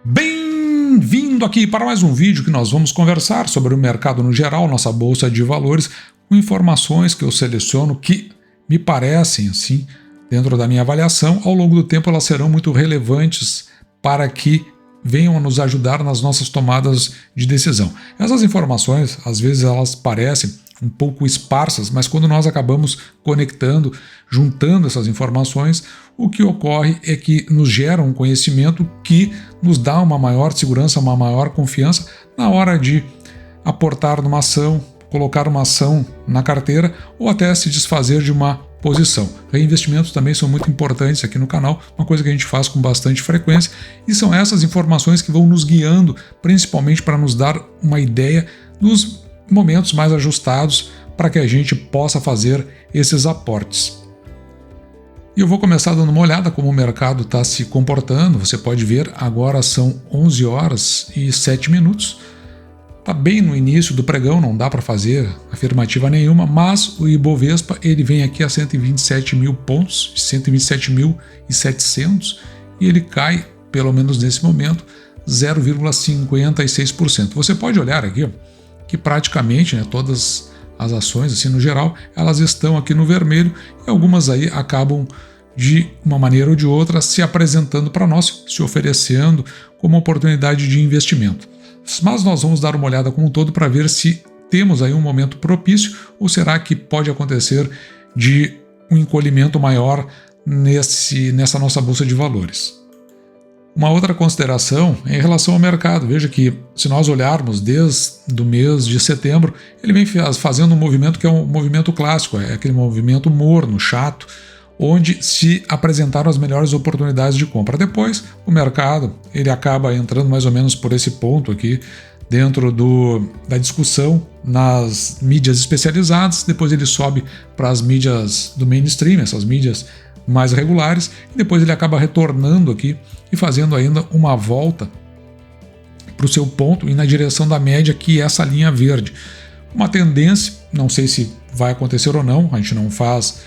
Bem-vindo aqui para mais um vídeo que nós vamos conversar sobre o mercado no geral, nossa bolsa de valores, com informações que eu seleciono que me parecem, assim, dentro da minha avaliação, ao longo do tempo elas serão muito relevantes para que venham a nos ajudar nas nossas tomadas de decisão. Essas informações, às vezes elas parecem um pouco esparsas, mas quando nós acabamos conectando, juntando essas informações, o que ocorre é que nos gera um conhecimento que nos dá uma maior segurança, uma maior confiança na hora de aportar numa ação, colocar uma ação na carteira ou até se desfazer de uma posição. Reinvestimentos também são muito importantes aqui no canal, uma coisa que a gente faz com bastante frequência, e são essas informações que vão nos guiando, principalmente para nos dar uma ideia dos momentos mais ajustados para que a gente possa fazer esses aportes. E eu vou começar dando uma olhada como o mercado está se comportando. Você pode ver, agora são 11 horas e 7 minutos. Está bem no início do pregão, não dá para fazer afirmativa nenhuma, mas o Ibovespa ele vem aqui a 127 mil pontos, 127.700, e ele cai, pelo menos nesse momento, 0,56%. Você pode olhar aqui, ó, que praticamente, né, todas as ações, assim no geral, elas estão aqui no vermelho e algumas aí acabam de uma maneira ou de outra se apresentando para nós, se oferecendo como oportunidade de investimento. Mas nós vamos dar uma olhada como um todo para ver se temos aí um momento propício ou será que pode acontecer de um encolhimento maior nessa nossa bolsa de valores. Uma outra consideração é em relação ao mercado. Veja que se nós olharmos desde o mês de setembro, ele vem fazendo um movimento que é um movimento clássico, é aquele movimento morno, chato, onde se apresentaram as melhores oportunidades de compra. Depois, o mercado ele acaba entrando mais ou menos por esse ponto aqui, dentro da discussão nas mídias especializadas, depois ele sobe para as mídias do mainstream, essas mídias mais regulares, e depois ele acaba retornando aqui e fazendo ainda uma volta para o seu ponto e na direção da média, que é essa linha verde. Uma tendência, não sei se vai acontecer ou não, a gente não faz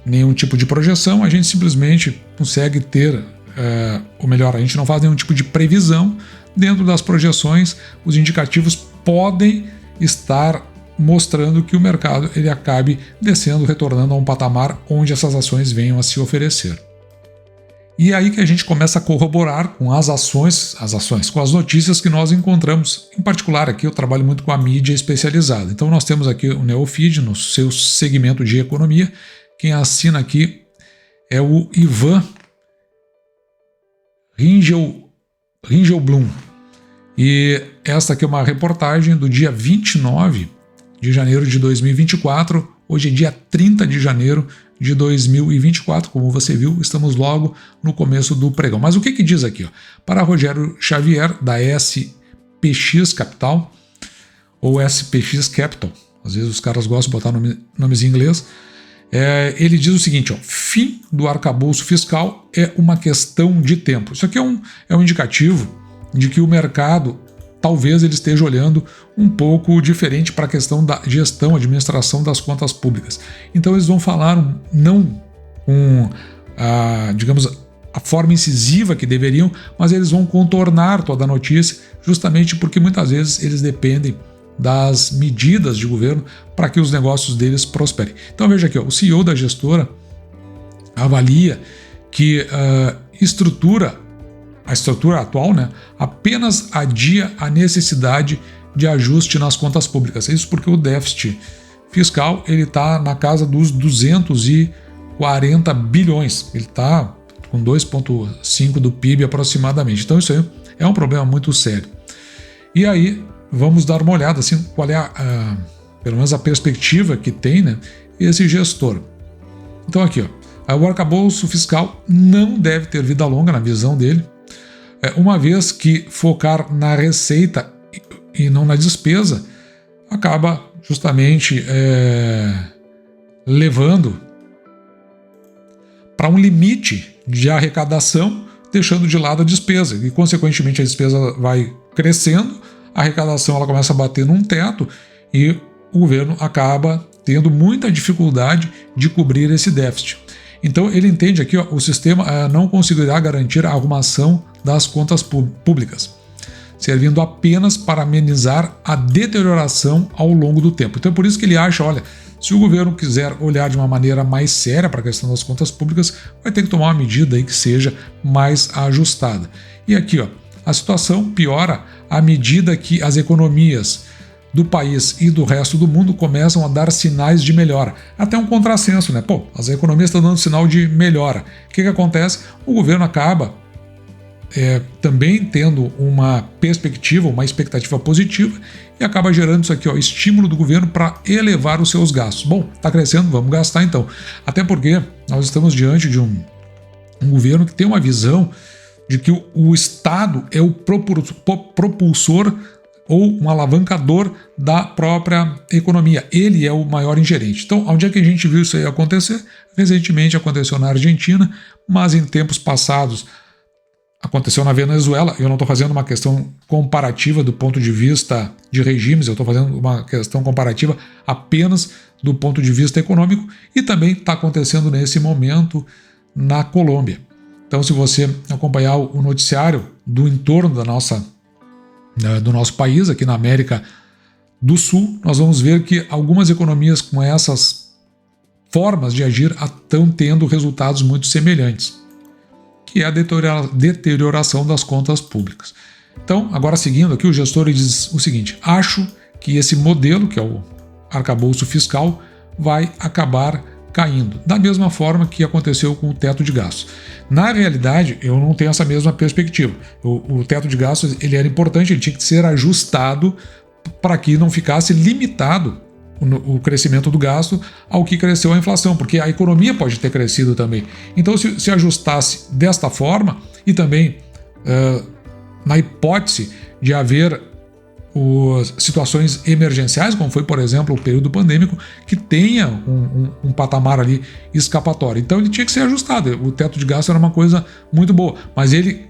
nenhum tipo de projeção, a gente simplesmente consegue ter, ou melhor, a gente não faz nenhum tipo de previsão. Dentro das projeções, os indicativos podem estar mostrando que o mercado ele acabe descendo, retornando a um patamar onde essas ações venham a se oferecer. E é aí que a gente começa a corroborar com as ações, com as notícias que nós encontramos. Em particular aqui eu trabalho muito com a mídia especializada. Então nós temos aqui o Neofeed no seu segmento de economia. Quem assina aqui é o Ivan Ringelblum. E esta aqui é uma reportagem do dia 29 de janeiro de 2024, hoje é dia 30 de janeiro de 2024, como você viu, estamos logo no começo do pregão. Mas o que diz aqui? Ó? Para Rogério Xavier, da SPX Capital, ou SPX Capital, às vezes os caras gostam de botar nomes em inglês, ele diz o seguinte, ó, fim do arcabouço fiscal é uma questão de tempo. Isso aqui é um indicativo de que o mercado talvez ele esteja olhando um pouco diferente para a questão da gestão, administração das contas públicas. Então eles vão falar não com, digamos, a forma incisiva que deveriam, mas eles vão contornar toda a notícia, justamente porque muitas vezes eles dependem das medidas de governo para que os negócios deles prosperem. Então veja aqui, ó, o CEO da gestora avalia que a estrutura atual, né, apenas adia a necessidade de ajuste nas contas públicas. Isso porque o déficit fiscal ele está na casa dos 240 bilhões. Ele está com 2,5% do PIB aproximadamente. Então isso aí é um problema muito sério. E aí vamos dar uma olhada assim, qual é pelo menos a perspectiva que tem, né, esse gestor. Então aqui, ó, o arcabouço fiscal não deve ter vida longa na visão dele, uma vez que focar na receita e não na despesa acaba justamente levando para um limite de arrecadação, deixando de lado a despesa, e consequentemente a despesa vai crescendo, a arrecadação ela começa a bater num teto e o governo acaba tendo muita dificuldade de cobrir esse déficit. Então ele entende aqui, o sistema não conseguirá garantir a arrumação das contas públicas, servindo apenas para amenizar a deterioração ao longo do tempo. Então é por isso que ele acha, olha, se o governo quiser olhar de uma maneira mais séria para a questão das contas públicas, vai ter que tomar uma medida aí que seja mais ajustada. E aqui, a situação piora à medida que as economias do país e do resto do mundo começam a dar sinais de melhora. Até um contrassenso, né? As economias estão dando sinal de melhora. O que acontece? O governo acaba também tendo uma perspectiva, uma expectativa positiva e acaba gerando isso aqui, estímulo do governo para elevar os seus gastos. Bom, está crescendo, vamos gastar então. Até porque nós estamos diante de um governo que tem uma visão de que o Estado é o propulsor ou um alavancador da própria economia. Ele é o maior ingerente. Então, onde é que a gente viu isso aí acontecer? Recentemente aconteceu na Argentina, mas em tempos passados aconteceu na Venezuela. Eu não estou fazendo uma questão comparativa do ponto de vista de regimes, eu estou fazendo uma questão comparativa apenas do ponto de vista econômico, e também está acontecendo nesse momento na Colômbia. Então, se você acompanhar o noticiário do entorno do nosso país, aqui na América do Sul, nós vamos ver que algumas economias com essas formas de agir estão tendo resultados muito semelhantes, que é a deterioração das contas públicas. Então, agora seguindo aqui, o gestor diz o seguinte: acho que esse modelo, que é o arcabouço fiscal, vai acabar caindo, da mesma forma que aconteceu com o teto de gastos. Na realidade, eu não tenho essa mesma perspectiva. O teto de gastos ele era importante, ele tinha que ser ajustado para que não ficasse limitado o crescimento do gasto ao que cresceu a inflação, porque a economia pode ter crescido também. Então, se ajustasse desta forma, e também na hipótese de haver situações emergenciais, como foi, por exemplo, o período pandêmico, que tenha um patamar ali escapatório. Então ele tinha que ser ajustado. O teto de gasto era uma coisa muito boa, mas ele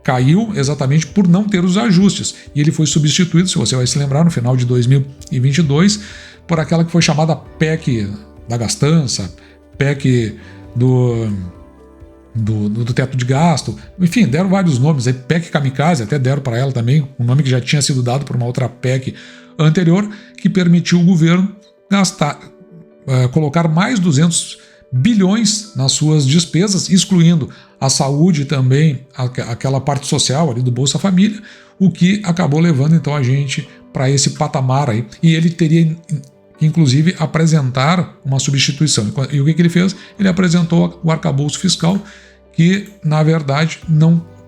caiu exatamente por não ter os ajustes. E ele foi substituído, se você vai se lembrar, no final de 2022, por aquela que foi chamada PEC da gastança, PEC do teto de gasto, enfim, deram vários nomes, PEC Kamikaze, até deram para ela também, um nome que já tinha sido dado por uma outra PEC anterior, que permitiu o governo colocar mais 200 bilhões nas suas despesas, excluindo a saúde e também aquela parte social ali do Bolsa Família, o que acabou levando então a gente para esse patamar aí, e ele teria inclusive apresentar uma substituição. E o que ele fez? Ele apresentou o arcabouço fiscal, que na verdade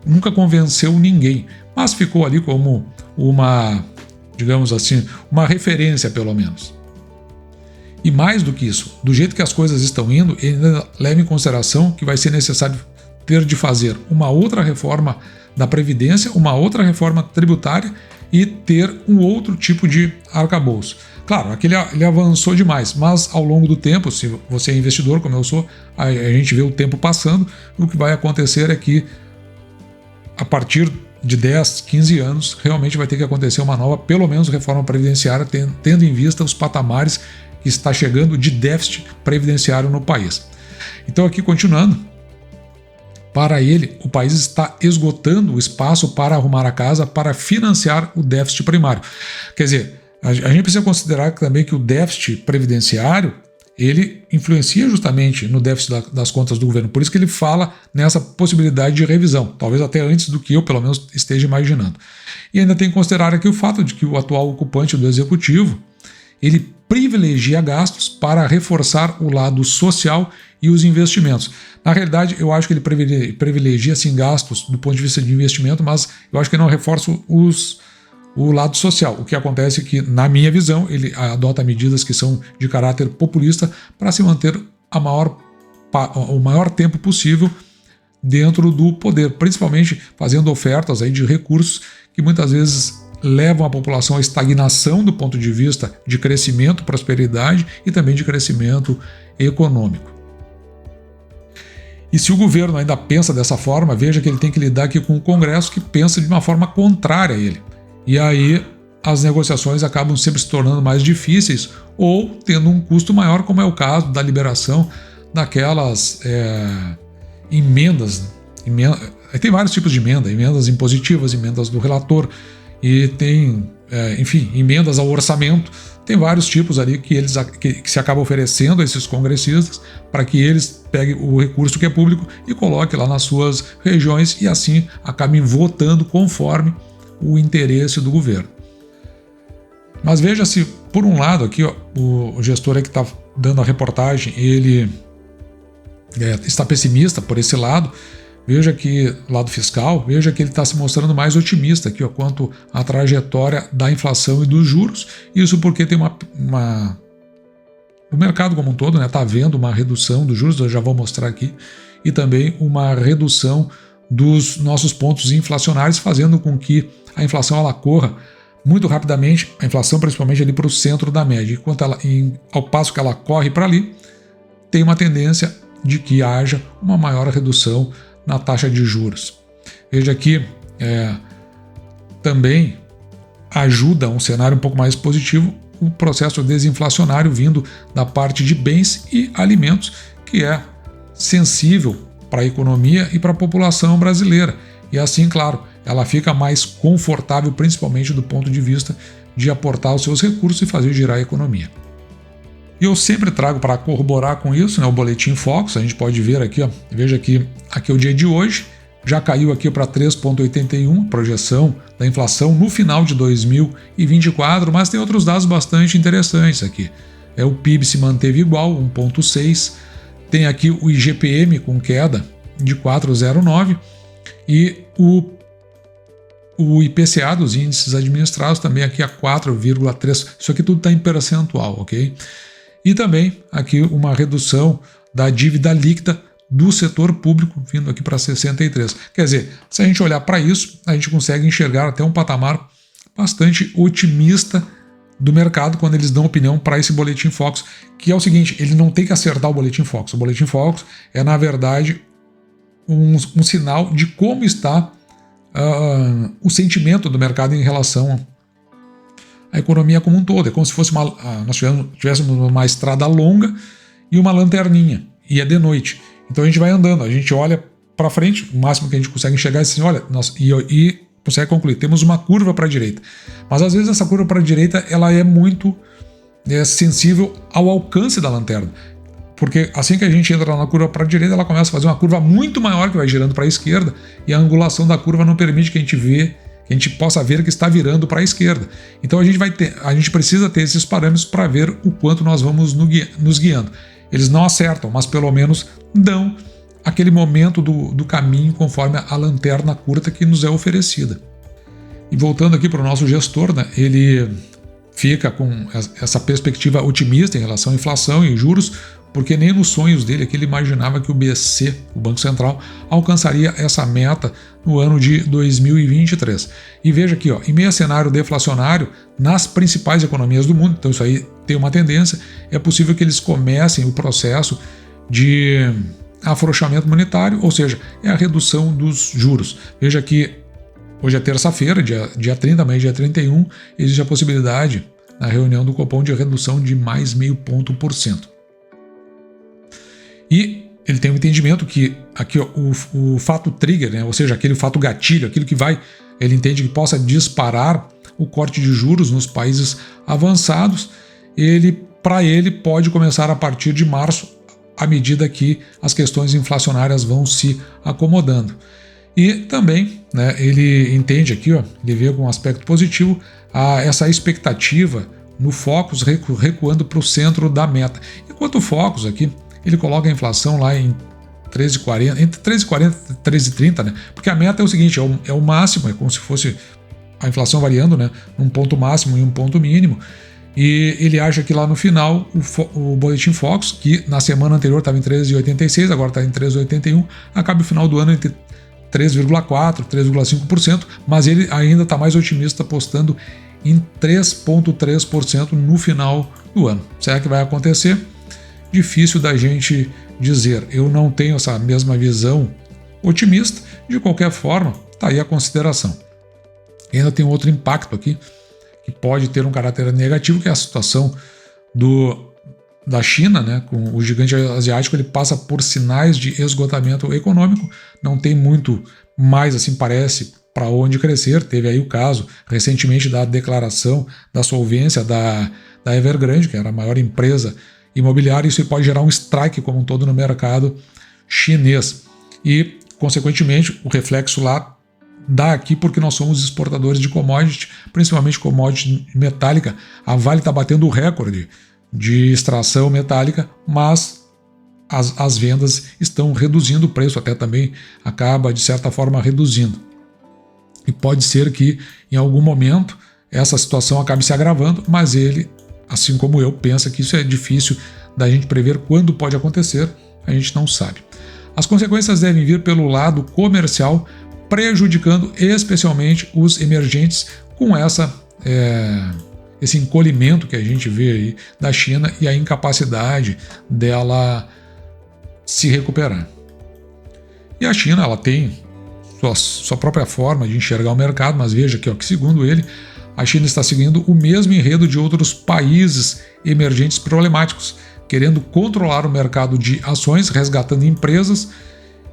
nunca convenceu ninguém, mas ficou ali como uma, digamos assim, uma referência pelo menos. E mais do que isso, do jeito que as coisas estão indo, ele ainda leva em consideração que vai ser necessário ter de fazer uma outra reforma da Previdência, uma outra reforma tributária e ter um outro tipo de arcabouço. Claro, aqui ele avançou demais, mas ao longo do tempo, se você é investidor, como eu sou, a gente vê o tempo passando, o que vai acontecer é que a partir de 10, 15 anos, realmente vai ter que acontecer uma nova, pelo menos, reforma previdenciária, tendo em vista os patamares que está chegando de déficit previdenciário no país. Então, aqui continuando, para ele, o país está esgotando o espaço para arrumar a casa para financiar o déficit primário. Quer dizer, a gente precisa considerar também que o déficit previdenciário ele influencia justamente no déficit das contas do governo. Por isso que ele fala nessa possibilidade de revisão, talvez até antes do que eu, pelo menos, esteja imaginando. E ainda tem que considerar aqui o fato de que o atual ocupante do executivo ele privilegia gastos para reforçar o lado social e os investimentos. Na realidade, eu acho que ele privilegia sim gastos do ponto de vista de investimento, mas eu acho que ele não reforça o lado social. O que acontece é que, na minha visão, ele adota medidas que são de caráter populista para se manter o maior tempo possível dentro do poder, principalmente fazendo ofertas aí de recursos que muitas vezes levam a população à estagnação do ponto de vista de crescimento, prosperidade e também de crescimento econômico. E se o governo ainda pensa dessa forma, veja que ele tem que lidar aqui com o Congresso que pensa de uma forma contrária a ele. E aí as negociações acabam sempre se tornando mais difíceis ou tendo um custo maior, como é o caso da liberação daquelas emendas. Tem vários tipos de emenda, emendas impositivas, emendas do relator, e tem, enfim, emendas ao orçamento. Tem vários tipos ali que se acabam oferecendo a esses congressistas para que eles peguem o recurso que é público e coloquem lá nas suas regiões e assim acabem votando conforme o interesse do governo. Mas veja se, por um lado, aqui ó, o gestor que está dando a reportagem, ele está pessimista por esse lado. Veja que, lado fiscal, veja que ele está se mostrando mais otimista aqui, ó, quanto à trajetória da inflação e dos juros. Isso porque tem o mercado como um todo está vendo uma redução dos juros, eu já vou mostrar aqui, e também uma redução dos nossos pontos inflacionários, fazendo com que a inflação ela corra muito rapidamente, a inflação principalmente ali para o centro da média. Enquanto ao passo que ela corre para ali, tem uma tendência de que haja uma maior redução na taxa de juros. Veja que também ajuda um cenário um pouco mais positivo o processo desinflacionário vindo da parte de bens e alimentos, que é sensível para a economia e para a população brasileira. E assim, claro, ela fica mais confortável, principalmente do ponto de vista de aportar os seus recursos e fazer girar a economia. E eu sempre trago para corroborar com isso, o Boletim Focus. A gente pode ver aqui, veja que aqui é o dia de hoje, já caiu aqui para 3,81, projeção da inflação no final de 2024, mas tem outros dados bastante interessantes aqui. O PIB se manteve igual, 1,6, tem aqui o IGPM com queda de 4,09 e o IPCA dos índices administrados também aqui a 4,3, isso aqui tudo está em percentual, ok? E também aqui uma redução da dívida líquida do setor público, vindo aqui para 63. Quer dizer, se a gente olhar para isso, a gente consegue enxergar até um patamar bastante otimista do mercado quando eles dão opinião para esse Boletim Focus, que é o seguinte, ele não tem que acertar o Boletim Focus. O Boletim Focus é, na verdade, um sinal de como está o sentimento do mercado em relação à economia como um todo. É como se fosse nós tivéssemos uma estrada longa e uma lanterninha, e é de noite. Então a gente vai andando, a gente olha para frente, o máximo que a gente consegue enxergar é assim, olha, e consegue concluir, temos uma curva para a direita. Mas às vezes essa curva para a direita ela é muito sensível ao alcance da lanterna. Porque assim que a gente entra na curva para a direita, ela começa a fazer uma curva muito maior que vai girando para a esquerda, e a angulação da curva não permite que a gente possa ver que está virando para a esquerda. Então a gente precisa ter esses parâmetros para ver o quanto nós vamos nos guiando. Eles não acertam, mas pelo menos dão aquele momento do caminho conforme a lanterna curta que nos é oferecida. E voltando aqui para o nosso gestor, ele fica com essa perspectiva otimista em relação à inflação e juros, porque nem nos sonhos dele aqui ele imaginava que o BC, o Banco Central, alcançaria essa meta no ano de 2023. E veja aqui, em meio a cenário deflacionário nas principais economias do mundo, então isso aí tem uma tendência, é possível que eles comecem o processo de afrouxamento monetário, ou seja, é a redução dos juros. Veja que hoje é terça-feira, dia 30, amanhã dia 31, existe a possibilidade na reunião do Copom de redução de mais 0,5 ponto%. E ele tem um entendimento que aqui o fato trigger, ou seja, aquele fato gatilho, aquilo que ele entende que possa disparar o corte de juros nos países avançados, para ele pode começar a partir de março, à medida que as questões inflacionárias vão se acomodando. E também ele entende aqui, ele vê com um aspecto positivo essa expectativa no Focus recuando para o centro da meta. Enquanto o Focus aqui, ele coloca a inflação lá em 13,40, entre 13,40 e 13,30, porque a meta é o seguinte, é o máximo, é como se fosse a inflação variando, num ponto máximo e um ponto mínimo, e ele acha que lá no final o Boletim Focus, que na semana anterior estava em 13,86, agora está em 13,81, acaba o final do ano entre 3,4%, 3,5%, mas ele ainda está mais otimista, apostando em 3,3% no final do ano. Será que vai acontecer? Difícil da gente dizer. Eu não tenho essa mesma visão otimista. De qualquer forma, está aí a consideração. E ainda tem outro impacto aqui, que pode ter um caráter negativo, que é a situação da China, né, com o gigante asiático, ele passa por sinais de esgotamento econômico, não tem muito mais, assim parece, para onde crescer. Teve aí o caso recentemente da declaração da solvência da Evergrande, que era a maior empresa imobiliária. Isso pode gerar um strike como um todo no mercado chinês e, consequentemente, o reflexo lá dá aqui porque nós somos exportadores de commodity, principalmente commodity metálica. A Vale está batendo o recorde de extração metálica, mas as vendas estão reduzindo, o preço até também acaba, de certa forma, reduzindo. E pode ser que, em algum momento, essa situação acabe se agravando, mas ele, assim como eu, pensa que isso é difícil da gente prever quando pode acontecer, a gente não sabe. As consequências devem vir pelo lado comercial, prejudicando especialmente os emergentes com esse encolhimento que a gente vê aí da China e a incapacidade dela se recuperar. E a China, ela tem sua própria forma de enxergar o mercado, mas veja aqui, que segundo ele, a China está seguindo o mesmo enredo de outros países emergentes problemáticos, querendo controlar o mercado de ações, resgatando empresas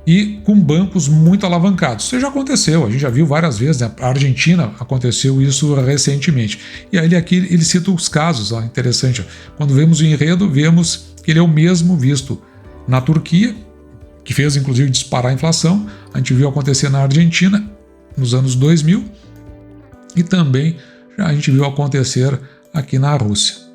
e com bancos muito alavancados. Isso já aconteceu, a gente já viu várias vezes, né? A Argentina aconteceu isso recentemente. E aí aqui ele cita os casos, interessante. Quando vemos o enredo, vemos que ele é o mesmo visto na Turquia, que fez inclusive disparar a inflação. A gente viu acontecer na Argentina nos anos 2000 e também a gente viu acontecer aqui na Rússia.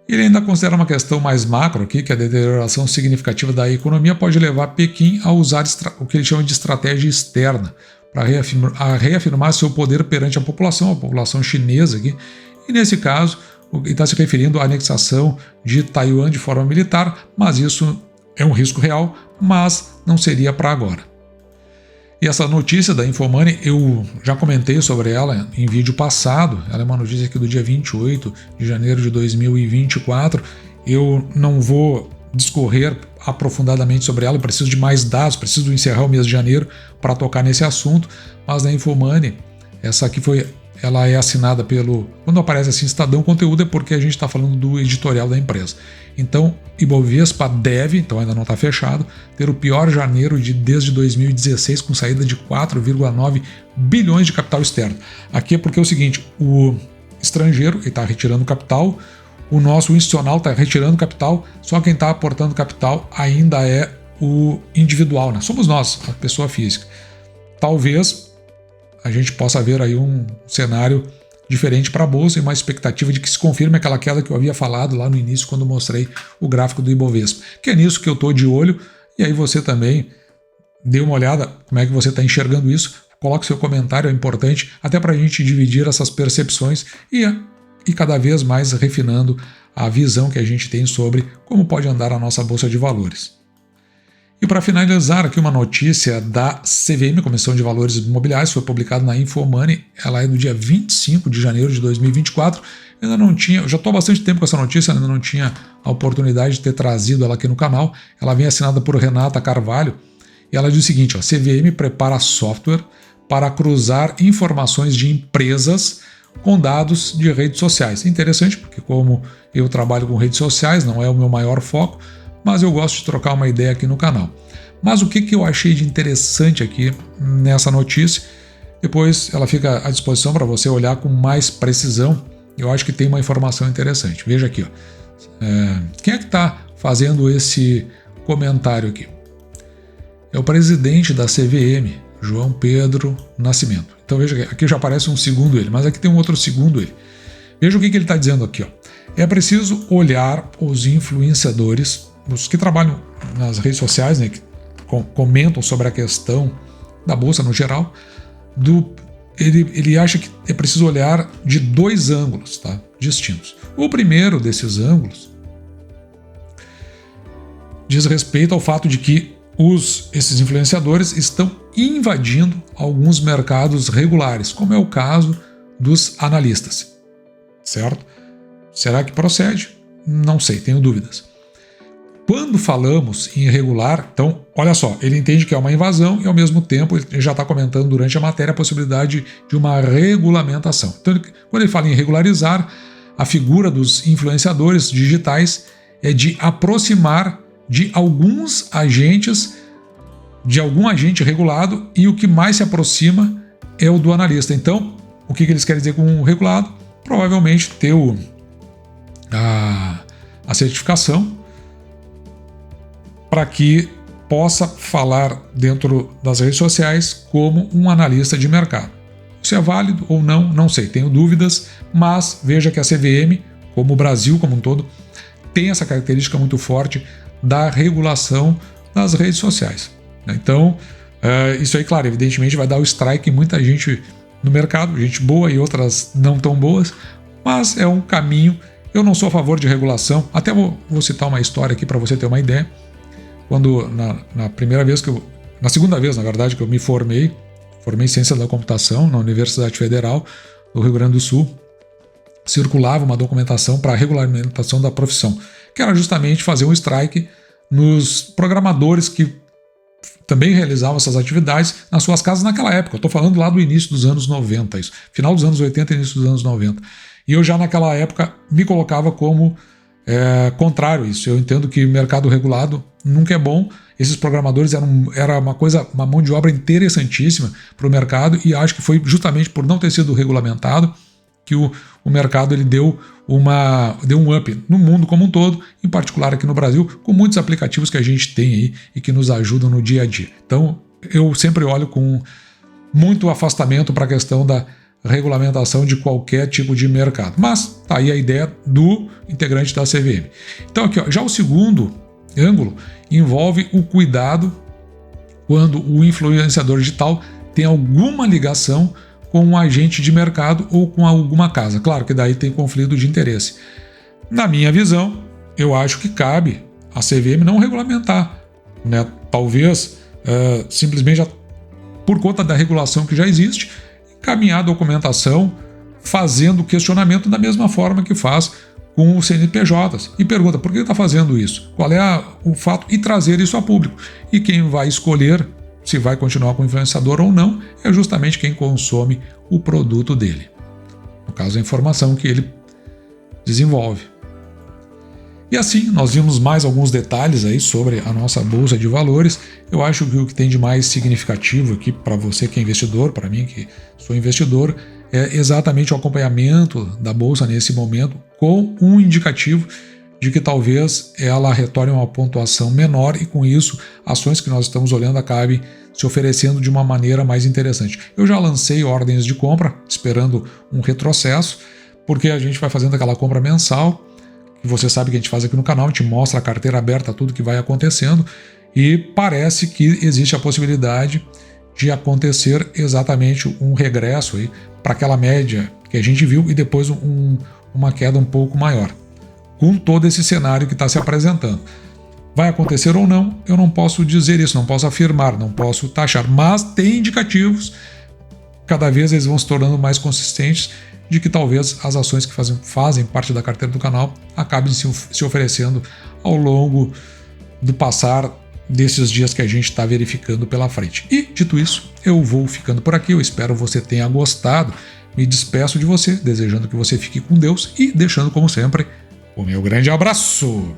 Ele ainda considera uma questão mais macro aqui, que a deterioração significativa da economia pode levar Pequim a usar o que ele chama de estratégia externa para reafirmar seu poder perante a população chinesa aqui. E nesse caso, ele está se referindo à anexação de Taiwan de forma militar, mas isso é um risco real, mas não seria para agora. E essa notícia da Infomoney, eu já comentei sobre ela em vídeo passado. Ela é uma notícia aqui do dia 28 de janeiro de 2024. Eu não vou discorrer aprofundadamente sobre ela, eu preciso de mais dados, preciso encerrar o mês de janeiro para tocar nesse assunto. Mas na Infomoney, essa aqui ela é assinada quando aparece assim Estadão Conteúdo, é porque a gente está falando do editorial da empresa. Então, Ibovespa deve, então ainda não está fechado, ter o pior janeiro desde 2016, com saída de 4,9 bilhões de capital externo. Aqui é porque é o seguinte, o estrangeiro está retirando capital, o nosso institucional está retirando capital, só quem está aportando capital ainda é o individual, né? Somos nós, a pessoa física. Talvez a gente possa ver aí um cenário diferente para a Bolsa e uma expectativa de que se confirme aquela queda que eu havia falado lá no início quando mostrei o gráfico do Ibovespa. Que é nisso que eu estou de olho, e aí você também dê uma olhada como é que você está enxergando isso, coloque seu comentário, é importante, até para a gente dividir essas percepções e cada vez mais refinando a visão que a gente tem sobre como pode andar a nossa Bolsa de Valores. E para finalizar aqui uma notícia da CVM, Comissão de Valores Imobiliários, foi publicada na Infomoney, ela é do dia 25 de janeiro de 2024, ainda não tinha, eu já estou há bastante tempo com essa notícia, ainda não tinha a oportunidade de ter trazido ela aqui no canal, ela vem assinada por Renata Carvalho, e ela diz o seguinte, CVM prepara software para cruzar informações de empresas com dados de redes sociais. Interessante, porque como eu trabalho com redes sociais, não é o meu maior foco, mas eu gosto de trocar uma ideia aqui no canal. Mas o que eu achei de interessante aqui nessa notícia, depois ela fica à disposição para você olhar com mais precisão, eu acho que tem uma informação interessante. Veja aqui, quem é que está fazendo esse comentário aqui? É o presidente da CVM, João Pedro Nascimento. Então veja, aqui já aparece um segundo ele, mas aqui tem um outro segundo ele. Veja o que ele está dizendo aqui. É preciso olhar os influenciadores, os que trabalham nas redes sociais, né, que comentam sobre a questão da Bolsa no geral, ele acha que é preciso olhar de dois ângulos, tá, distintos. O primeiro desses ângulos diz respeito ao fato de que esses influenciadores estão invadindo alguns mercados regulares, como é o caso dos analistas, certo? Será que procede? Não sei, tenho dúvidas. Quando falamos em irregular, então, olha só, ele entende que é uma invasão e, ao mesmo tempo, ele já está comentando durante a matéria a possibilidade de uma regulamentação. Então, quando ele fala em regularizar, a figura dos influenciadores digitais é de aproximar de alguns agentes, de algum agente regulado, e o que mais se aproxima é o do analista. Então, o que eles querem dizer com o regulado? Provavelmente ter a certificação para que possa falar dentro das redes sociais como um analista de mercado. Se é válido ou não, não sei, tenho dúvidas, mas veja que a CVM, como o Brasil como um todo, tem essa característica muito forte da regulação das redes sociais. Então, isso aí, claro, evidentemente vai dar o strike em muita gente no mercado, gente boa e outras não tão boas, mas é um caminho. Eu não sou a favor de regulação, até vou citar uma história aqui para você ter uma ideia. Quando na segunda vez, na verdade, que eu me formei em Ciência da Computação na Universidade Federal do Rio Grande do Sul, circulava uma documentação para a regulamentação da profissão, que era justamente fazer um strike nos programadores que também realizavam essas atividades nas suas casas naquela época. Eu estou falando lá do início dos anos 90, isso, final dos anos 80 e início dos anos 90. E eu já naquela época me colocava como contrário a isso. Eu entendo que mercado regulado nunca é bom. Esses programadores era uma mão de obra interessantíssima para o mercado, e acho que foi justamente por não ter sido regulamentado que o mercado ele deu um up no mundo como um todo, em particular aqui no Brasil, com muitos aplicativos que a gente tem aí e que nos ajudam no dia a dia. Então, eu sempre olho com muito afastamento para a questão da regulamentação de qualquer tipo de mercado. Mas tá aí a ideia do integrante da CVM. Então, aqui, ó, já o segundo ângulo envolve o cuidado quando o influenciador digital tem alguma ligação com um agente de mercado ou com alguma casa. Claro que daí tem conflito de interesse. Na minha visão, eu acho que cabe a CVM não regulamentar, né? Talvez simplesmente por conta da regulação que já existe, encaminhar a documentação fazendo questionamento da mesma forma que faz com os CNPJs e pergunta por que está fazendo isso, qual é o fato, e trazer isso a público. E quem vai escolher se vai continuar com o influenciador ou não é justamente quem consome o produto dele. No caso, a informação que ele desenvolve. E assim, nós vimos mais alguns detalhes aí sobre a nossa bolsa de valores. Eu acho que o que tem de mais significativo aqui para você que é investidor, para mim que sou investidor, é exatamente o acompanhamento da bolsa nesse momento, com um indicativo de que talvez ela retorne uma pontuação menor e com isso ações que nós estamos olhando acabem se oferecendo de uma maneira mais interessante. Eu já lancei ordens de compra esperando um retrocesso, porque a gente vai fazendo aquela compra mensal, que você sabe que a gente faz aqui no canal, a gente mostra a carteira aberta, tudo que vai acontecendo, e parece que existe a possibilidade de acontecer exatamente um regresso aí para aquela média que a gente viu e depois uma queda um pouco maior. Com todo esse cenário que está se apresentando. Vai acontecer ou não, eu não posso dizer isso, não posso afirmar, não posso taxar, mas tem indicativos, cada vez eles vão se tornando mais consistentes, de que talvez as ações que fazem parte da carteira do canal acabem se oferecendo ao longo do passar desses dias que a gente está verificando pela frente. E, dito isso, eu vou ficando por aqui, eu espero que você tenha gostado, me despeço de você, desejando que você fique com Deus e deixando, como sempre, o meu grande abraço!